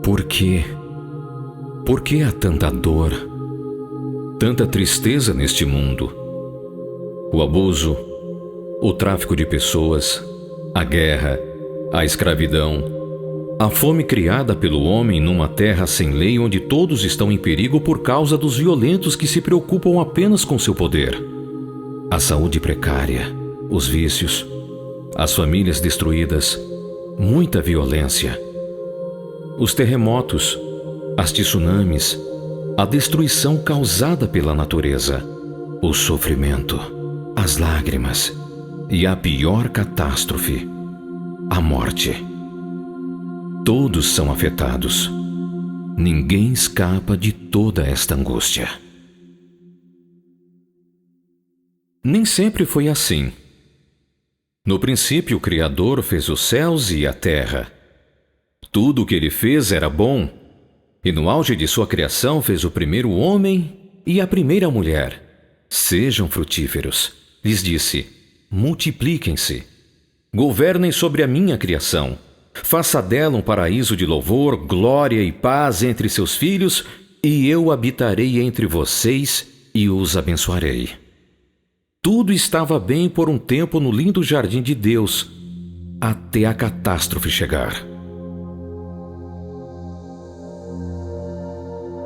Por quê? Por que há tanta dor, tanta tristeza neste mundo? O abuso, o tráfico de pessoas, a guerra, a escravidão, a fome criada pelo homem numa terra sem lei onde todos estão em perigo por causa dos violentos que se preocupam apenas com seu poder. A saúde precária, os vícios, as famílias destruídas, muita violência. Os terremotos, as tsunamis, a destruição causada pela natureza, o sofrimento, as lágrimas e a pior catástrofe, a morte. Todos são afetados. Ninguém escapa de toda esta angústia. Nem sempre foi assim. No princípio, o Criador fez os céus e a terra. Tudo o que ele fez era bom, e no auge de sua criação fez o primeiro homem e a primeira mulher. Sejam frutíferos, lhes disse, multipliquem-se, governem sobre a minha criação, faça dela um paraíso de louvor, glória e paz entre seus filhos, e eu habitarei entre vocês e os abençoarei. Tudo estava bem por um tempo no lindo jardim de Deus, até a catástrofe chegar.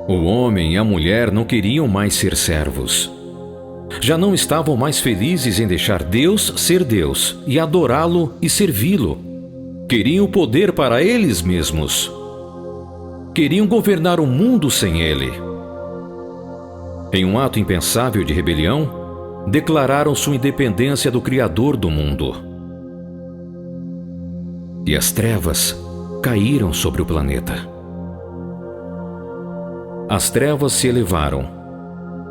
O homem e a mulher não queriam mais ser servos. Já não estavam mais felizes em deixar Deus ser Deus e adorá-lo e servi-lo. Queriam poder para eles mesmos. Queriam governar o mundo sem ele. Em um ato impensável de rebelião, declararam sua independência do Criador do mundo. E as trevas caíram sobre o planeta. As trevas se elevaram.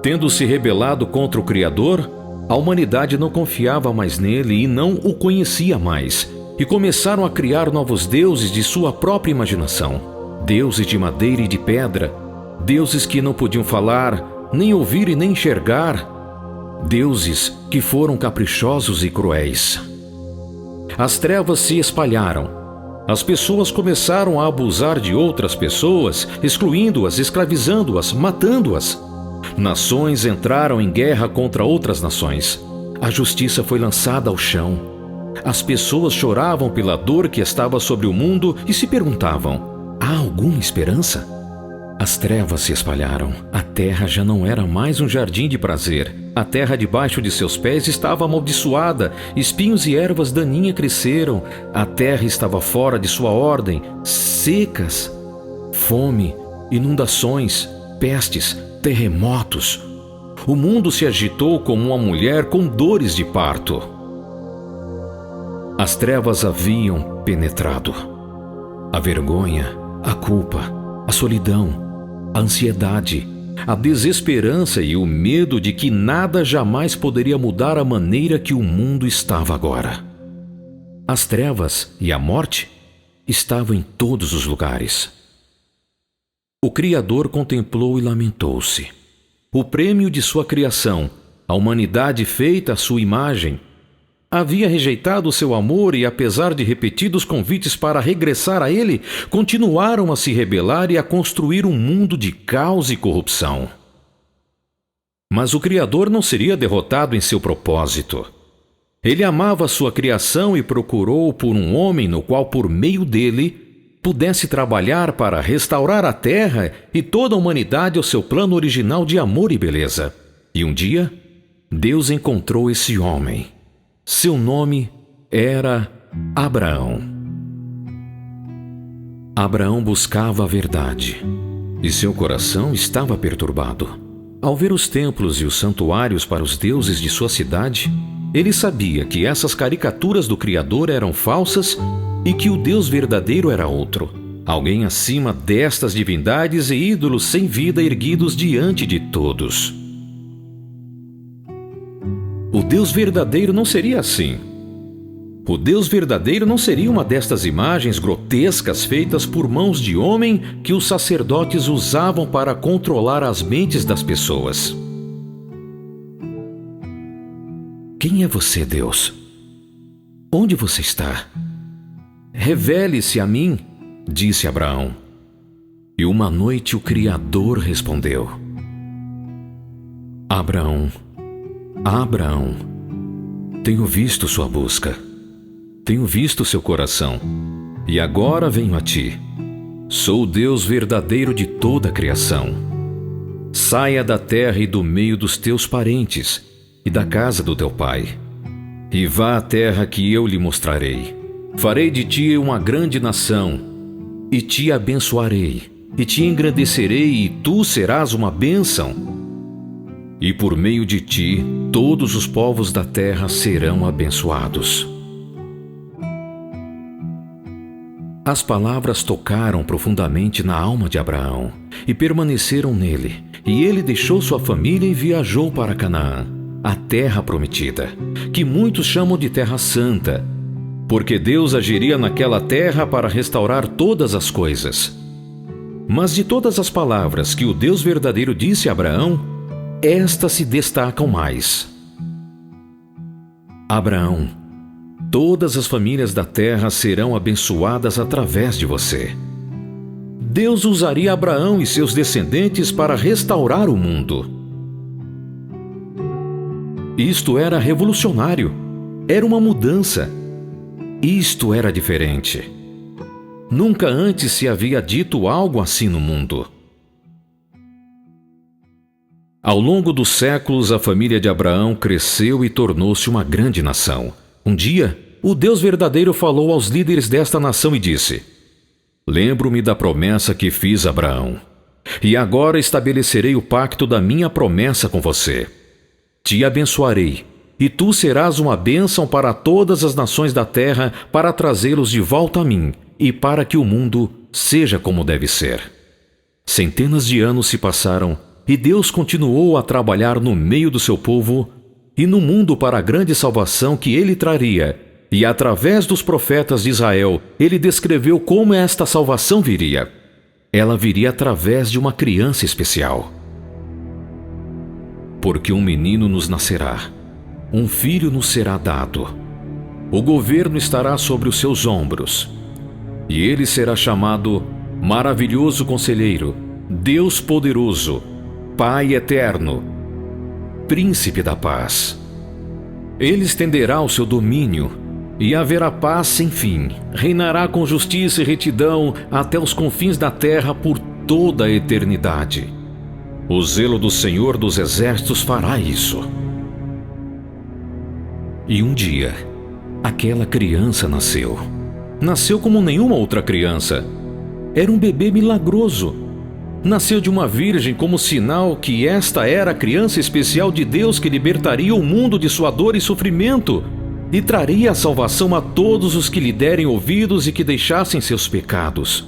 Tendo se rebelado contra o Criador, a humanidade não confiava mais nele e não o conhecia mais, e começaram a criar novos deuses de sua própria imaginação. Deuses de madeira e de pedra, deuses que não podiam falar, nem ouvir e nem enxergar, deuses que foram caprichosos e cruéis. As trevas se espalharam. As pessoas começaram a abusar de outras pessoas, excluindo-as, escravizando-as, matando-as. Nações entraram em guerra contra outras nações. A justiça foi lançada ao chão. As pessoas choravam pela dor que estava sobre o mundo e se perguntavam: há alguma esperança? As trevas se espalharam. A terra já não era mais um jardim de prazer. A terra debaixo de seus pés estava amaldiçoada. Espinhos e ervas daninhas cresceram. A terra estava fora de sua ordem. Secas. Fome, inundações, pestes, terremotos. O mundo se agitou como uma mulher com dores de parto. As trevas haviam penetrado. A vergonha, a culpa, a solidão, a ansiedade, a desesperança e o medo de que nada jamais poderia mudar a maneira que o mundo estava agora. As trevas e a morte estavam em todos os lugares. O Criador contemplou e lamentou-se. O prêmio de sua criação, a humanidade feita à sua imagem, havia rejeitado o seu amor e, apesar de repetidos convites para regressar a ele, continuaram a se rebelar e a construir um mundo de caos e corrupção. Mas o Criador não seria derrotado em seu propósito. Ele amava sua criação e procurou por um homem no qual, por meio dele, pudesse trabalhar para restaurar a terra e toda a humanidade ao seu plano original de amor e beleza. E um dia, Deus encontrou esse homem. Seu nome era Abraão. Abraão buscava a verdade, e seu coração estava perturbado. Ao ver os templos e os santuários para os deuses de sua cidade, ele sabia que essas caricaturas do Criador eram falsas e que o Deus verdadeiro era outro, alguém acima destas divindades e ídolos sem vida erguidos diante de todos. O Deus verdadeiro não seria assim. O Deus verdadeiro não seria uma destas imagens grotescas feitas por mãos de homem que os sacerdotes usavam para controlar as mentes das pessoas. Quem é você, Deus? Onde você está? Revele-se a mim, disse Abraão. E uma noite o Criador respondeu: Abraão, Abraão, tenho visto sua busca, tenho visto seu coração, e agora venho a ti. Sou o Deus verdadeiro de toda a criação. Saia da terra e do meio dos teus parentes e da casa do teu pai, e vá à terra que eu lhe mostrarei. Farei de ti uma grande nação, e te abençoarei, e te engrandecerei, e tu serás uma bênção. E por meio de ti, todos os povos da terra serão abençoados. As palavras tocaram profundamente na alma de Abraão e permaneceram nele, e ele deixou sua família e viajou para Canaã, a terra prometida, que muitos chamam de Terra Santa, porque Deus agiria naquela terra para restaurar todas as coisas. Mas de todas as palavras que o Deus verdadeiro disse a Abraão, estas se destacam mais. Abraão, todas as famílias da terra serão abençoadas através de você. Deus usaria Abraão e seus descendentes para restaurar o mundo. Isto era revolucionário. Era uma mudança. Isto era diferente. Nunca antes se havia dito algo assim no mundo. Ao longo dos séculos, a família de Abraão cresceu e tornou-se uma grande nação. Um dia, o Deus verdadeiro falou aos líderes desta nação e disse: Lembro-me da promessa que fiz a Abraão, e agora estabelecerei o pacto da minha promessa com você. Te abençoarei, e tu serás uma bênção para todas as nações da terra, para trazê-los de volta a mim, e para que o mundo seja como deve ser. Centenas de anos se passaram, e Deus continuou a trabalhar no meio do seu povo e no mundo para a grande salvação que ele traria. E através dos profetas de Israel, ele descreveu como esta salvação viria. Ela viria através de uma criança especial. Porque um menino nos nascerá, um filho nos será dado. O governo estará sobre os seus ombros, e ele será chamado Maravilhoso Conselheiro, Deus Poderoso, Pai Eterno, Príncipe da Paz. Ele estenderá o seu domínio, e haverá paz sem fim. Reinará com justiça e retidão até os confins da terra por toda a eternidade. O zelo do Senhor dos Exércitos fará isso. E um dia, aquela criança nasceu. Nasceu como nenhuma outra criança. Era um bebê milagroso. Nasceu de uma virgem como sinal que esta era a criança especial de Deus que libertaria o mundo de sua dor e sofrimento e traria a salvação a todos os que lhe derem ouvidos e que deixassem seus pecados.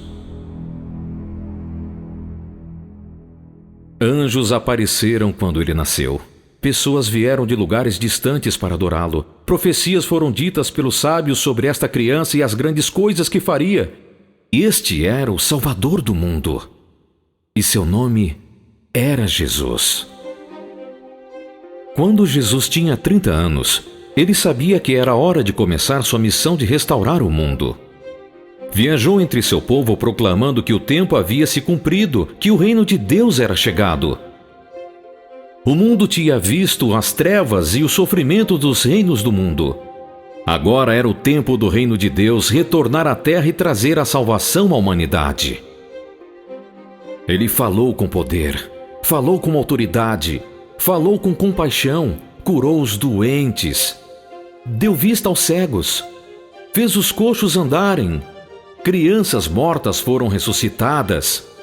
Anjos apareceram quando ele nasceu. Pessoas vieram de lugares distantes para adorá-lo. Profecias foram ditas pelos sábios sobre esta criança e as grandes coisas que faria. Este era o Salvador do mundo. E seu nome era Jesus. Quando Jesus tinha 30 anos, ele sabia que era hora de começar sua missão de restaurar o mundo. Viajou entre seu povo proclamando que o tempo havia se cumprido, que o reino de Deus era chegado. O mundo tinha visto as trevas e o sofrimento dos reinos do mundo. Agora era o tempo do reino de Deus retornar à terra e trazer a salvação à humanidade. Ele falou com poder, falou com autoridade, falou com compaixão, curou os doentes, deu vista aos cegos, fez os coxos andarem, crianças mortas foram ressuscitadas.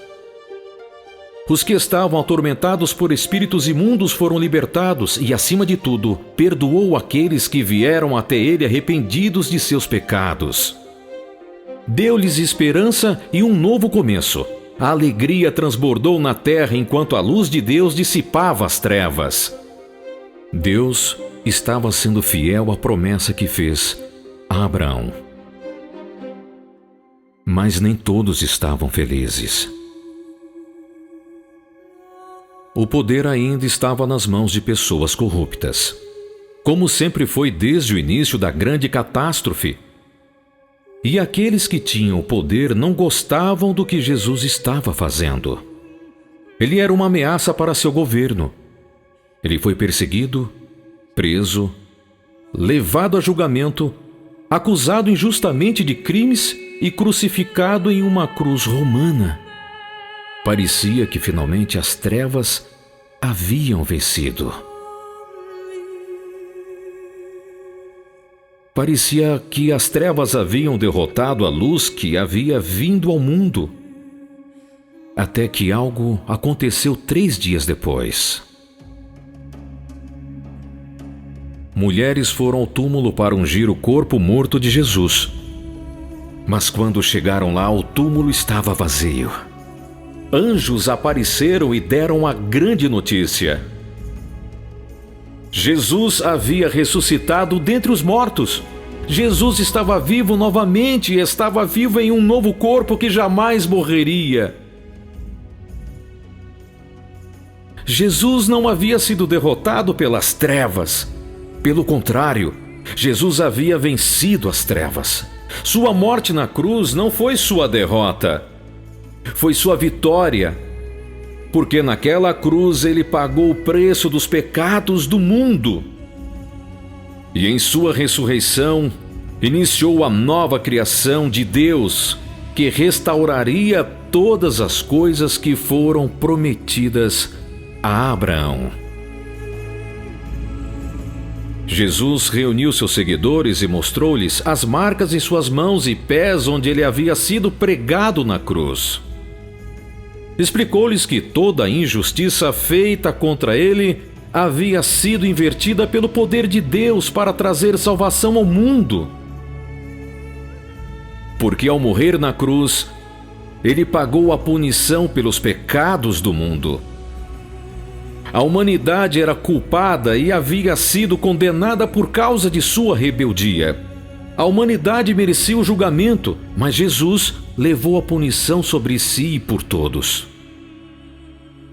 Os que estavam atormentados por espíritos imundos foram libertados e, acima de tudo, perdoou aqueles que vieram até ele arrependidos de seus pecados. Deu-lhes esperança e um novo começo. A alegria transbordou na terra enquanto a luz de Deus dissipava as trevas. Deus estava sendo fiel à promessa que fez a Abraão. Mas nem todos estavam felizes. O poder ainda estava nas mãos de pessoas corruptas, como sempre foi desde o início da grande catástrofe. E aqueles que tinham o poder não gostavam do que Jesus estava fazendo. Ele era uma ameaça para seu governo. Ele foi perseguido, preso, levado a julgamento, acusado injustamente de crimes e crucificado em uma cruz romana. Parecia que finalmente as trevas haviam vencido. Parecia que as trevas haviam derrotado a luz que havia vindo ao mundo. Até que algo aconteceu 3 dias depois. Mulheres foram ao túmulo para ungir o corpo morto de Jesus. Mas quando chegaram lá, o túmulo estava vazio. Anjos apareceram e deram a grande notícia. Jesus havia ressuscitado dentre os mortos. Jesus estava vivo novamente e estava vivo em um novo corpo que jamais morreria. Jesus não havia sido derrotado pelas trevas. Pelo contrário, Jesus havia vencido as trevas. Sua morte na cruz não foi sua derrota, foi sua vitória. Porque naquela cruz ele pagou o preço dos pecados do mundo. E em sua ressurreição, iniciou a nova criação de Deus, que restauraria todas as coisas que foram prometidas a Abraão. Jesus reuniu seus seguidores e mostrou-lhes as marcas em suas mãos e pés onde ele havia sido pregado na cruz. Explicou-lhes que toda a injustiça feita contra ele havia sido invertida pelo poder de Deus para trazer salvação ao mundo. Porque ao morrer na cruz, ele pagou a punição pelos pecados do mundo. A humanidade era culpada e havia sido condenada por causa de sua rebeldia. A humanidade merecia o julgamento, mas Jesus levou a punição sobre si e por todos.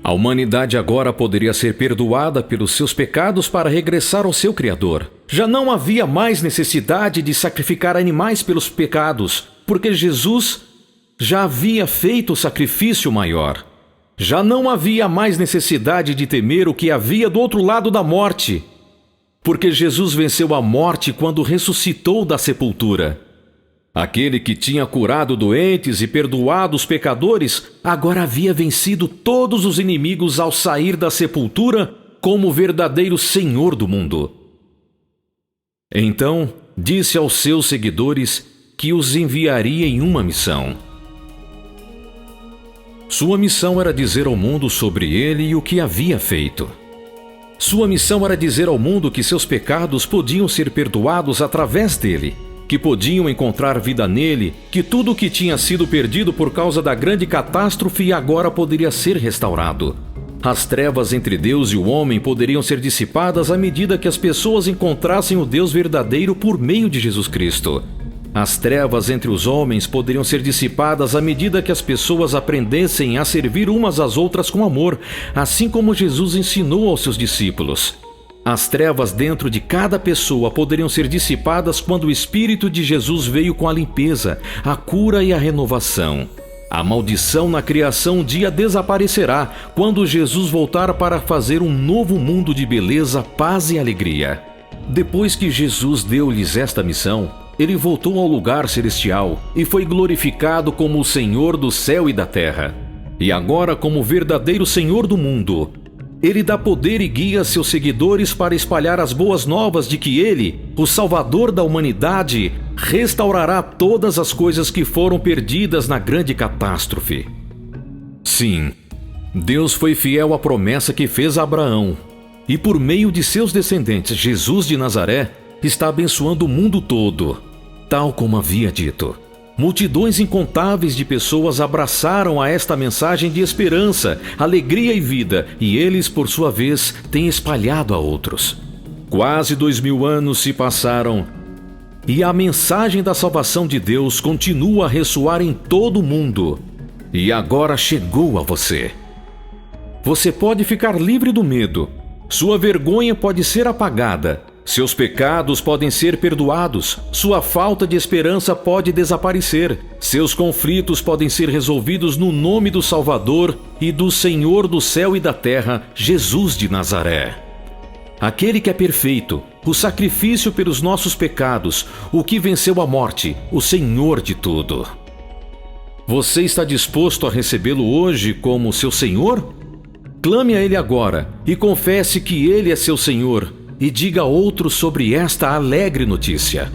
A humanidade agora poderia ser perdoada pelos seus pecados para regressar ao seu Criador. Já não havia mais necessidade de sacrificar animais pelos pecados, porque Jesus já havia feito o sacrifício maior. Já não havia mais necessidade de temer o que havia do outro lado da morte, porque Jesus venceu a morte quando ressuscitou da sepultura. Aquele que tinha curado doentes e perdoado os pecadores, agora havia vencido todos os inimigos ao sair da sepultura como o verdadeiro Senhor do mundo. Então, disse aos seus seguidores que os enviaria em uma missão. Sua missão era dizer ao mundo sobre ele e o que havia feito. Sua missão era dizer ao mundo que seus pecados podiam ser perdoados através dele, que podiam encontrar vida nele, que tudo o que tinha sido perdido por causa da grande catástrofe agora poderia ser restaurado. As trevas entre Deus e o homem poderiam ser dissipadas à medida que as pessoas encontrassem o Deus verdadeiro por meio de Jesus Cristo. As trevas entre os homens poderiam ser dissipadas à medida que as pessoas aprendessem a servir umas às outras com amor, assim como Jesus ensinou aos seus discípulos. As trevas dentro de cada pessoa poderiam ser dissipadas quando o Espírito de Jesus veio com a limpeza, a cura e a renovação. A maldição na criação um dia desaparecerá quando Jesus voltar para fazer um novo mundo de beleza, paz e alegria. Depois que Jesus deu-lhes esta missão, ele voltou ao lugar celestial e foi glorificado como o Senhor do céu e da terra. E agora, como o verdadeiro Senhor do mundo, ele dá poder e guia seus seguidores para espalhar as boas novas de que ele, o Salvador da humanidade, restaurará todas as coisas que foram perdidas na grande catástrofe. Sim, Deus foi fiel à promessa que fez a Abraão, e por meio de seus descendentes, Jesus de Nazaré está abençoando o mundo todo, tal como havia dito. Multidões incontáveis de pessoas abraçaram a esta mensagem de esperança, alegria e vida, e eles, por sua vez, têm espalhado a outros. Quase 2000 anos se passaram, e a mensagem da salvação de Deus continua a ressoar em todo o mundo. E agora chegou a você. Você pode ficar livre do medo. Sua vergonha pode ser apagada. Seus pecados podem ser perdoados, sua falta de esperança pode desaparecer, seus conflitos podem ser resolvidos no nome do Salvador e do Senhor do céu e da terra, Jesus de Nazaré. Aquele que é perfeito, o sacrifício pelos nossos pecados, o que venceu a morte, o Senhor de tudo. Você está disposto a recebê-lo hoje como seu Senhor? Clame a Ele agora e confesse que Ele é seu Senhor e diga a outros sobre esta alegre notícia.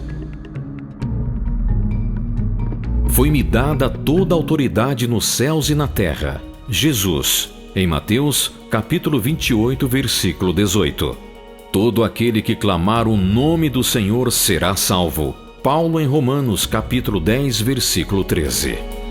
Foi-me dada toda a autoridade nos céus e na terra. Jesus, em Mateus, capítulo 28, versículo 18. Todo aquele que clamar o nome do Senhor será salvo. Paulo em Romanos, capítulo 10, versículo 13.